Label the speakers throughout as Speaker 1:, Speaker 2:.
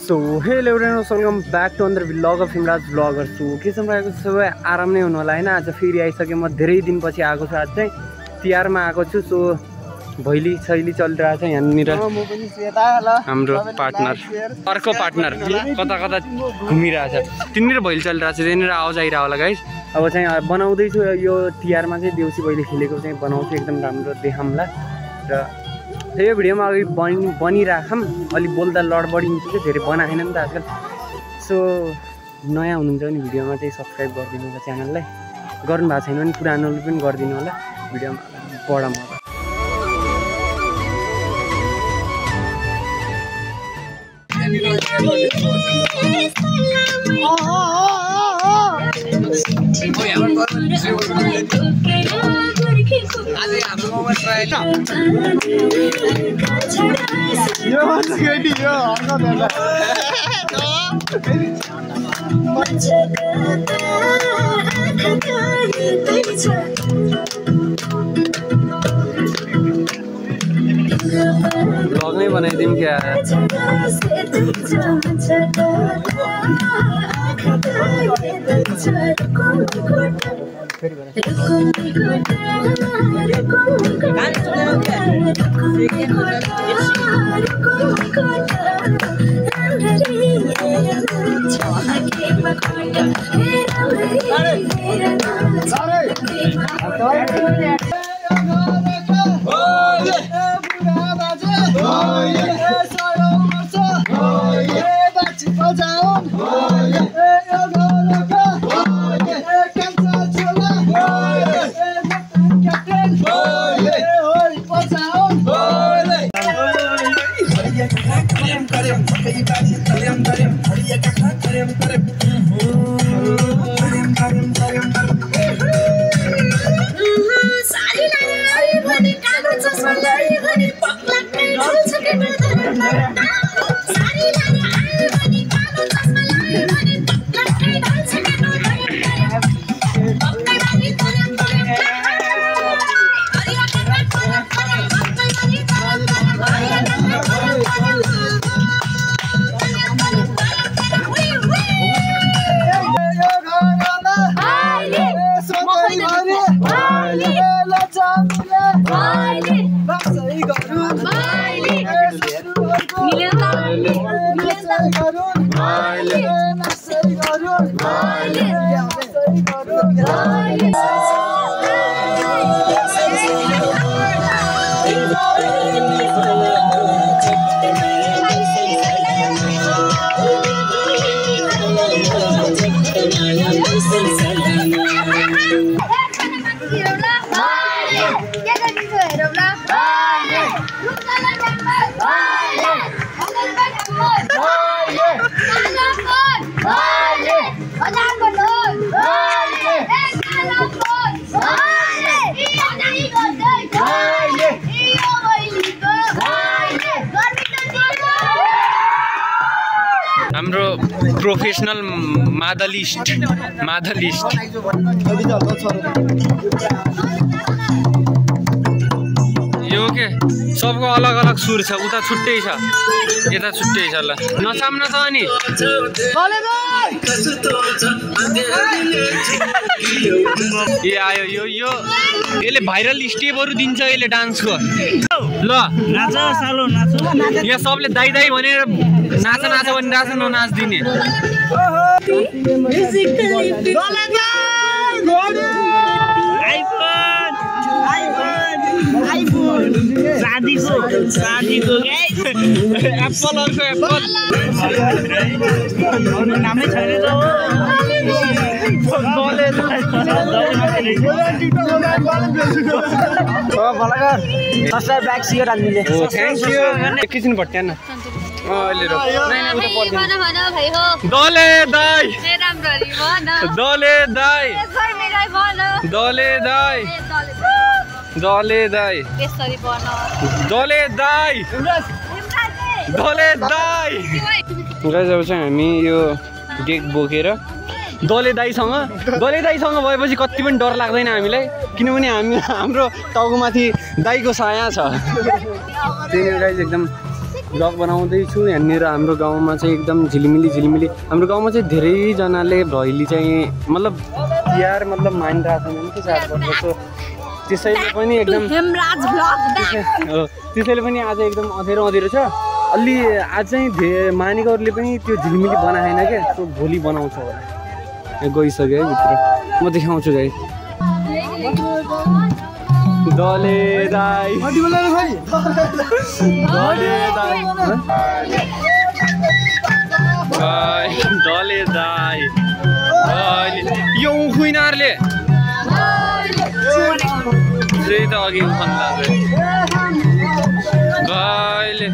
Speaker 1: So hello everyone welcome back to another vlog of Himraj vlogger. So के छ भएको सबै आराम नै हुनु होला हैन। आज फेरि आइसकेँ म धेरै दिनपछि आएको छु। आज चाहिँ तिहारमा आएको छु। सो भैली शैली चलिरहेछ यहाँनिर। हाम्रो पार्टनर अर्को पार्टनर कता कता घुमिरहेछ। तिनीहरु भैली चलिरहेछ, त्यहाँनिर आवाज आइरह होला गाइस। अब चाहिँ बनाउँदैछु यो तिहारमा चाहिँ देउसी भैली खेलेको चाहिँ बनाउँछु, एकदम राम्रो देखामला। र यो भिडियोमा अघि बनिराखौँ, अलि बोल्दा लडबडी हुन्छ कि धेरै बनाएन नि त आजकल। सो नयाँ हुनुहुन्छ भने भिडियोमा चाहिँ सब्सक्राइब गरिदिनु होला च्यानललाई, गर्नु भएको छैन भने पुरानोले पनि गरिदिनु होला। भिडियोमा बडा मजा ब्लॉग नहीं बनाई क्या हाम्रो प्रोफेसनल मादलिस्ट यो के सबको अलग अलग सुर छ। उता छुट्टै छ, यता छुट्टै छ। ल नचाम्न त अनि ए आयो यो यसले भाइरल स्टेपहरू दिन्छ यसले डान्सको। ल नाच सालो नाच, यहाँ सबले दाइ दाइ भनेर नाच नाच भने नाच ननाच दिने। सादीको एप्पलहरुको एप्पल नामै छैन त हो। सब्सक्राइब ब्याक सियर हाल्दिने। Thank you. एकैछिन भट्ट्यान अहिले रो नाइ उता पर्दैन। दले दाइ दले दाइ दले दाइ दले दाइ दले दाइ दले दाइ। गाइस अब चाहिँ हामी यो डेक बोकेर दले दाइसँग भएपछि कति पनि डर लाग्दैन हामीलाई, किनभने हाम्रो टाउकोमाथि दाइको साया छ। त्यही गाइस एकदम ब्लग बनाउँदैछु। यहाँनिर हाम्रो गाउँमा चाहिँ एकदम झिलिमिली हाम्रो गाउँमा चाहिँ धेरैजनाले भैली चाहिँ मतलब तिहार मतलब मानिरहेको छैन के चाडपर्व। त्यसैले पनि एकदम त्यसैले पनि आज एकदम अँधेरो छ। अलि आज चाहिँ मानेकोहरूले पनि त्यो झिलिमिली बनाएन क्या, त्यो भोलि बनाउँछ होला। गइसक्यो है भित्र, म देखाउँछु गाई। दले दाई दले दाई यो उखुइनारले त्यही त अघि उखान लाग्यो गाईले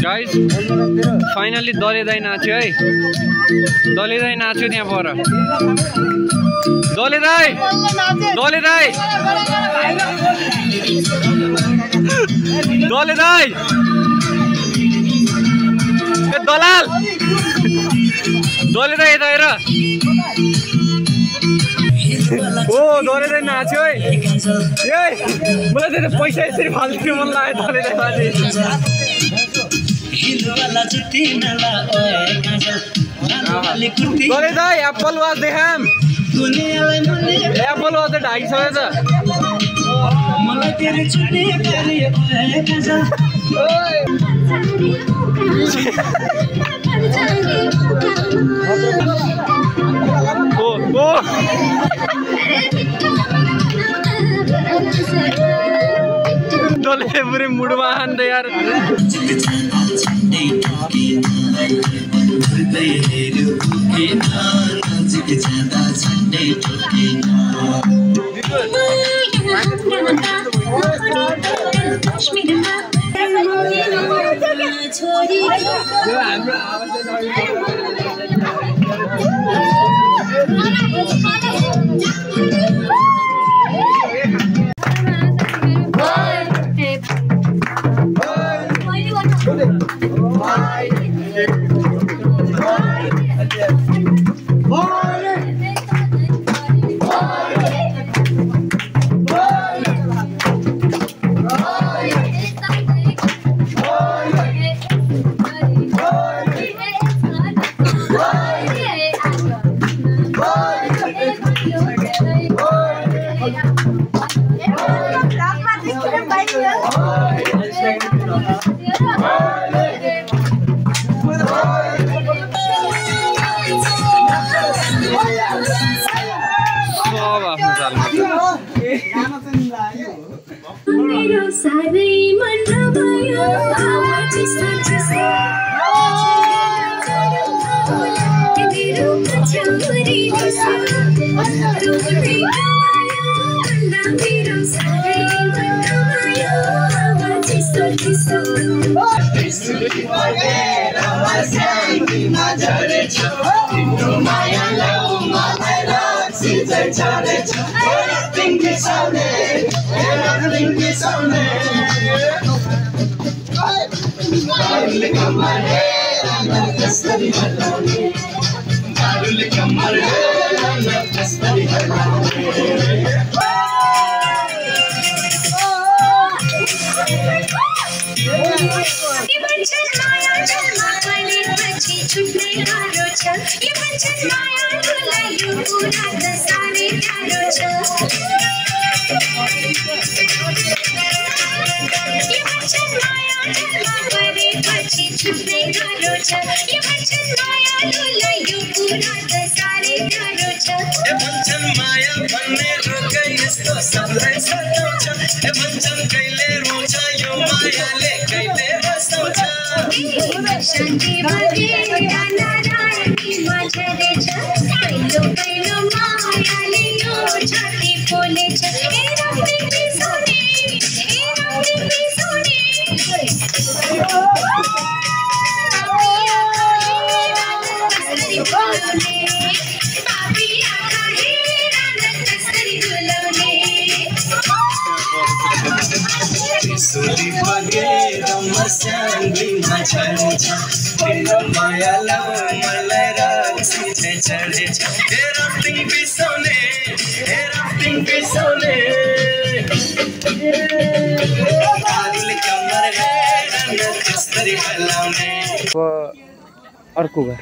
Speaker 1: गाइस फाइनली दले दाई नाच्यो है। दले दाई नाच्यो त्यहाँ पर। दले दाई दले दाई दले दाई ए दलाल दले दाई यता हेर। ओ दले दाई नाच्यो है। ए मलाई त पैसा यसरी फाल्दिनु मन लाग्यो दले दाई माथि। दले दाई एप्पल वाच देखाम। एप्पल वाच त ढाकिसक्यो त। दले पुरै मुडमा हान्दै यार। अर्को घर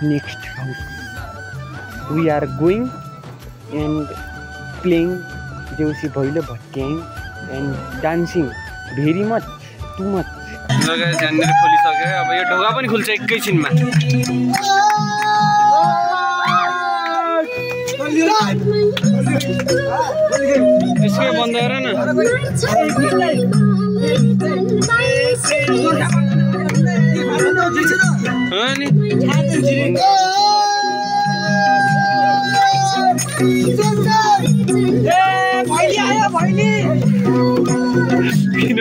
Speaker 1: next house we are going and playing Deusi Bhailo भट्ट्याङ and dancing very much too much. यहाँनिर खोलिसक्यो अब यो ढोका पनि खुल्छ एकैछिनमा। त्यसमै बन्द गर न। किन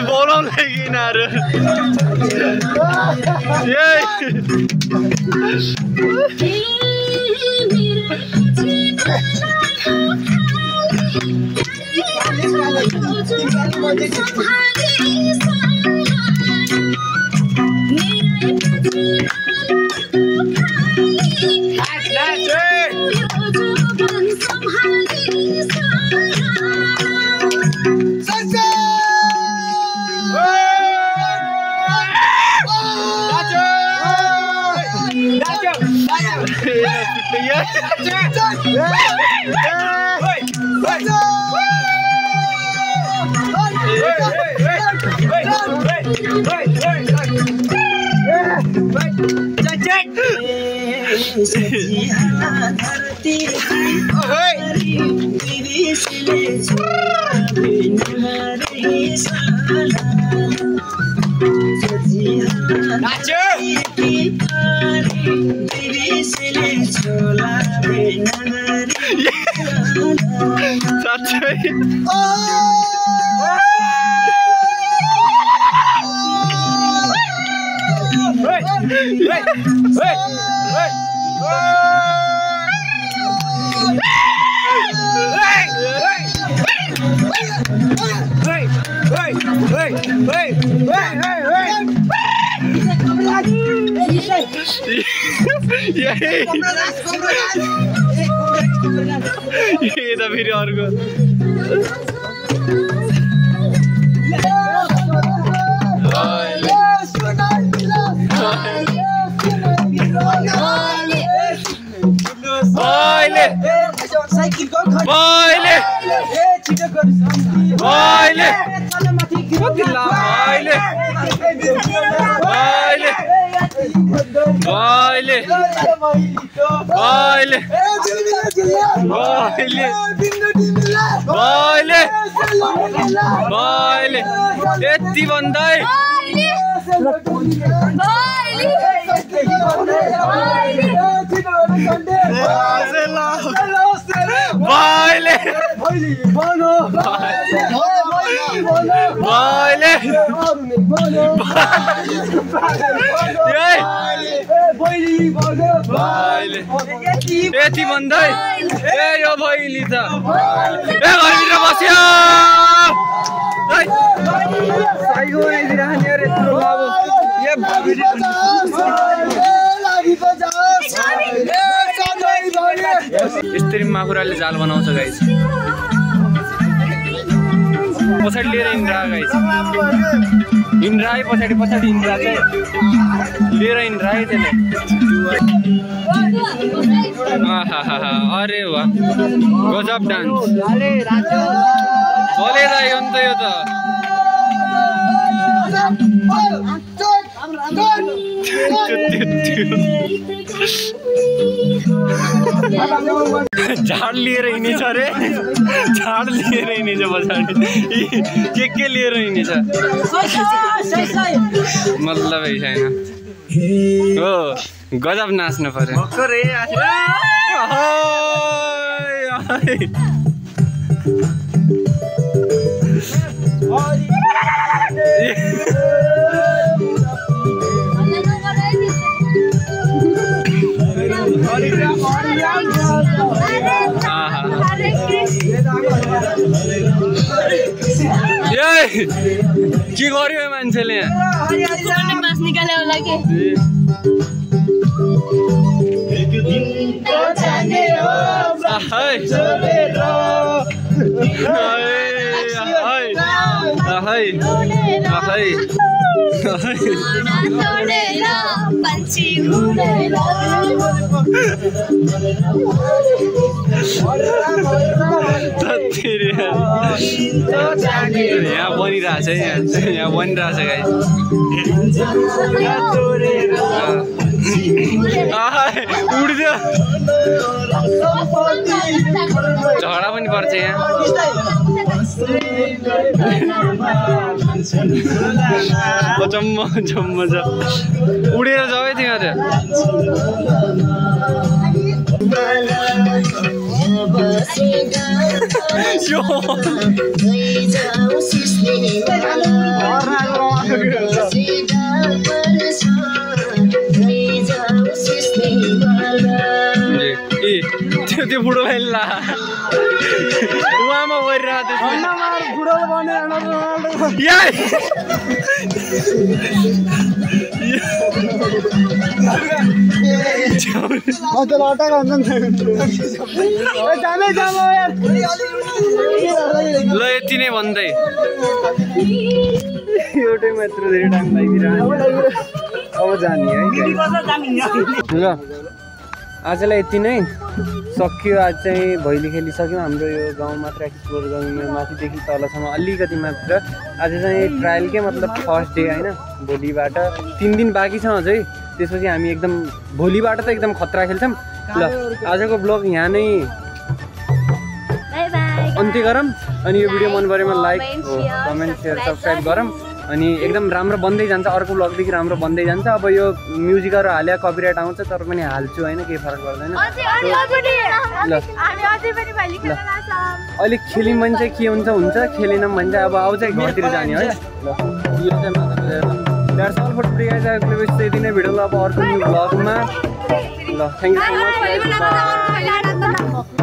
Speaker 1: बोलाउन यिनीहरू ये तो फिर और को यति भन्दै यति भन्दै ए यो भैली त ए घरभित्र बस्यो यस्तरी माकुराले जाल बनाउँछ गाइस। पछाडि लिएर इन्द्रा गाइस इन्द्रा पछाडि इन्द्रा चाहिँ लिएर इन्द्रा त्यसले अरे वाह गजब डान्स बोलेर यो त यो त झाड लिएर हिँड्छ रे झाड लिएर हिँड्छ पछाडि के लिएर हिँड्छ मतलब छैन हो गजब नाच्नु पर्यो के गर्यो मान्छेले
Speaker 2: मास निकाल्यो होला के
Speaker 1: यहाँ बनिरहेछ यहाँ बनिरहेछ गाइस उड्यो झगडा पनि पर्छ यहाँ जम्म जम्म छ उडेर जाबै थियो त्यो बुढोलाई ला उहाँमा गरिरहेको ल यति नै भन्दै एउटै मात्र धेरै टाइम लागिरह्यो अब जाने है ल आजलाई यति नै सकियो आज चाहिँ भैली खेलिसक्यौँ हाम्रो यो गाउँ मात्र एक्सप्लोर गर्नु माथिदेखि तलसम्म अलिकति मात्र आज चाहिँ ट्रायलकै मतलब फर्स्ट डे होइन भोलिबाट 3 दिन बाँकी छ अझै त्यसपछि हामी एकदम भोलिबाट त एकदम खतरा खेल्छौँ ल आजको ब्लग यहाँ नै अन्त्य गरौँ अनि यो भिडियो मन परेमा लाइक कमेन्ट सेयर सब्सक्राइब गरौँ अनि एकदम राम्रो बन्दै जान्छ अर्को ब्लगदेखि राम्रो बन्दै जान्छ अब यो म्युजिकहरू हाल्यो कपिराइट आउँछ तर पनि हाल्छु होइन केही फरक पर्दैन ल अलिक खेल्यौँ भने चाहिँ के हुन्छ हुन्छ खेलेनौँ भने चाहिँ अब आउँछ घरतिर जाने है ल यो चाहिँ that's all for today guys यति नै भिडियो अब अर्को न्यू ब्लगमा ल थ्याङ्क यू सो मच